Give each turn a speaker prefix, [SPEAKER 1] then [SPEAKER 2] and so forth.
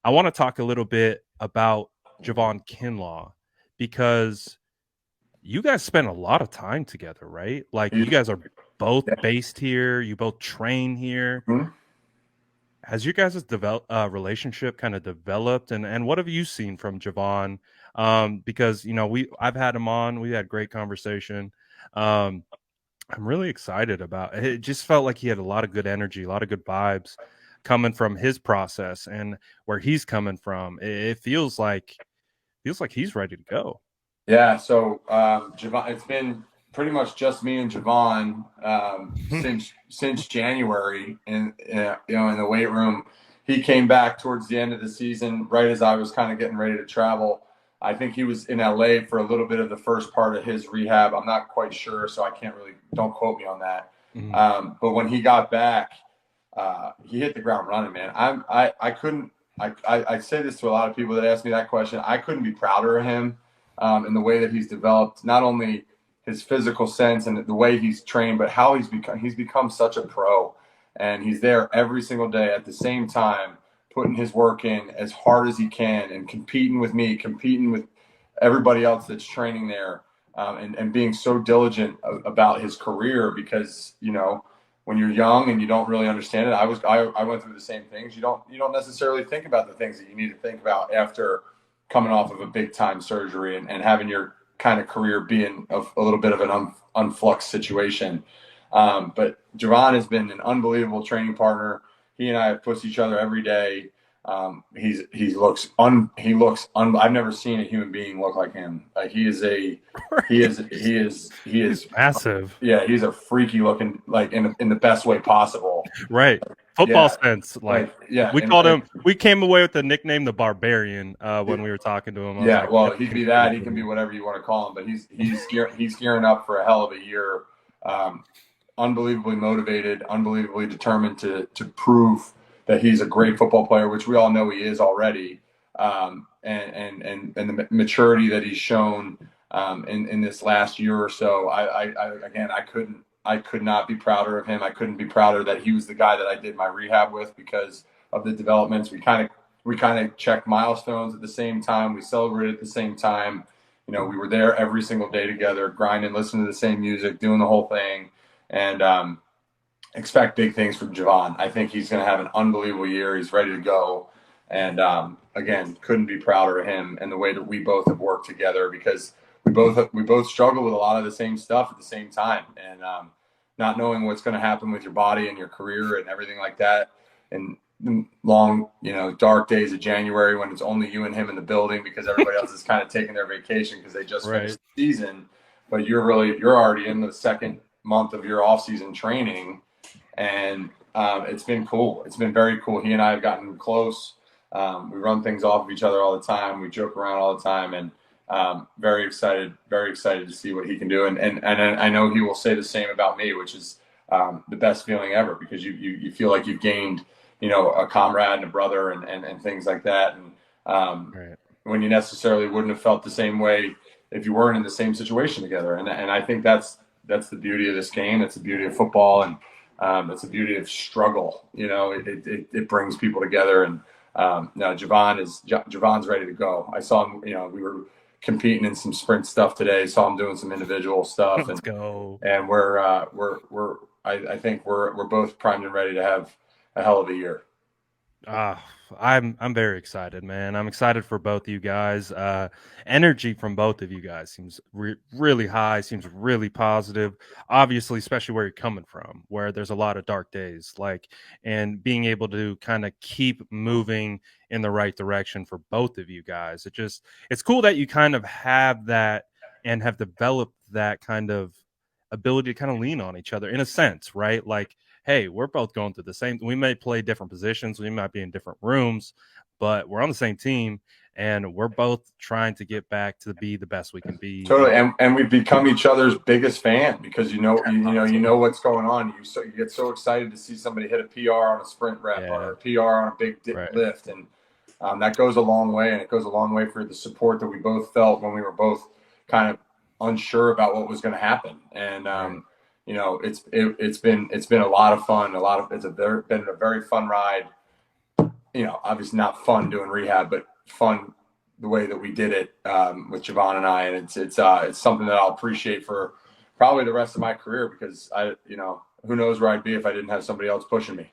[SPEAKER 1] I want to talk a little bit about Javon Kinlaw because you guys spend a lot of time together, right? Like you
[SPEAKER 2] He's,
[SPEAKER 1] guys are both
[SPEAKER 2] yeah.
[SPEAKER 1] based here, you both train here.
[SPEAKER 2] Mhm.
[SPEAKER 1] Has your guys' relationship kind of developed, and what have you seen from Javon? Because I've had him on, we had great conversation. Um, I'm really excited about it. It just felt like he had a lot of good energy, a lot of good vibes coming from his process and where he's coming from. It feels like he's ready to go.
[SPEAKER 2] Yeah, so Javon, it's been pretty much just me and Javon since January, in in the weight room. He came back towards the end of the season, right as I was kind of getting ready to travel. I think he was in LA for a little bit of the first part of his rehab. I'm not quite sure, so I can't really, don't quote me on that.
[SPEAKER 1] Mhm.
[SPEAKER 2] But when he got back, he hit the ground running, man. I couldn't. I say this to a lot of people that ask me that question. I couldn't be prouder of him in the way that he's developed, not only his physical sense and the way he's trained, but how he's become. He's become such a pro, and he's there every single day at the same time, putting his work in as hard as he can, and competing with me, competing with everybody else that's training there, and being so diligent about his career because when you're young and you don't really understand it, I went through the same things. You don't necessarily think about the things that you need to think about after coming off of a big time surgery and having your kind of career being a little bit of an unflux situation. But Javon has been an unbelievable training partner. He and I have pushed each other every day. I've never seen a human being look like him. He
[SPEAKER 1] He's
[SPEAKER 2] is
[SPEAKER 1] massive.
[SPEAKER 2] yeah, he's a freaky looking, like in the best way possible.
[SPEAKER 1] Right. Football
[SPEAKER 2] Yeah,
[SPEAKER 1] sense, like
[SPEAKER 2] like yeah,
[SPEAKER 1] we called
[SPEAKER 2] and
[SPEAKER 1] him we came away with the nickname the Barbarian when we were talking to him. I was
[SPEAKER 2] yeah.
[SPEAKER 1] like,
[SPEAKER 2] Well,
[SPEAKER 1] that's
[SPEAKER 2] he'd
[SPEAKER 1] gonna
[SPEAKER 2] be
[SPEAKER 1] be pretty
[SPEAKER 2] that. He can be
[SPEAKER 1] cool.
[SPEAKER 2] whatever you want to call him, but he's gearing up for a hell of a year. Um, Unbelievably motivated, unbelievably determined to prove that he's a great football player, which we all know he is already. And the maturity that he's shown in this last year or so, again, I could not be prouder of him. I couldn't be prouder that he was the guy that I did my rehab with because of the developments. We kind of checked milestones at the same time. We celebrated at the same time. We were there every single day together, grinding, listening to the same music, doing the whole thing, and expect big things from Javon. I think he's going to have an unbelievable year. He's ready to go, and again, couldn't be prouder of him and the way that we both have worked together because we both struggle with a lot of the same stuff at the same time, and not knowing what's going to happen with your body and your career and everything like that, and long, dark days of January when it's only you and him in the building because everybody else is kind of taking their vacation because they just finished
[SPEAKER 1] Right.
[SPEAKER 2] the season, but you're already in the second month of your off-season training, and it's been cool. It's been very cool. He and I have gotten close. We run things off of each other all the time. We joke around all the time, and very excited to see what he can do. And I know he will say the same about me, which is the best feeling ever because you feel like you've gained a comrade and a brother and things like that. And
[SPEAKER 1] Right.
[SPEAKER 2] when you necessarily wouldn't have felt the same way if you weren't in the same situation together. And I think that's the beauty of this game. That's the beauty of football, and it's the beauty of struggle. It brings people together. And now Javon's ready to go. I saw him. We were competing in some sprint stuff today. Saw him doing some individual stuff,
[SPEAKER 1] Let's go.
[SPEAKER 2] and I think we're both primed and ready to have a hell of a year.
[SPEAKER 1] Ah, I'm very excited, man. I'm excited for both of you guys. Energy from both of you guys seems really high, seems really positive. Obviously, especially where you're coming from, where there's a lot of dark days, and being able to kind of keep moving in the right direction for both of you guys. It's cool that you kind of have that and have developed that kind of ability to kind of lean on each other in a sense, right? Like, hey, we're both going through the same. We may play different positions, we might be in different rooms, but we're on the same team, and we're both trying to get back to be the best we can be.
[SPEAKER 2] Totally, and we've become each other's biggest fan because you know what's going on. You get so excited to see somebody hit a PR on a sprint rep or
[SPEAKER 1] Yeah,
[SPEAKER 2] a PR on a big
[SPEAKER 1] right.
[SPEAKER 2] lift, and that goes a long way. And it goes a long way for the support that we both felt when we were both kind of unsure about what was going to happen. And
[SPEAKER 1] Right.
[SPEAKER 2] it's been a lot of fun. Been a very fun ride obviously not fun doing rehab, but fun the way that we did it with Javon and I, and it's something that I'll appreciate for probably the rest of my career because who knows where I'd be if I didn't have somebody else pushing me.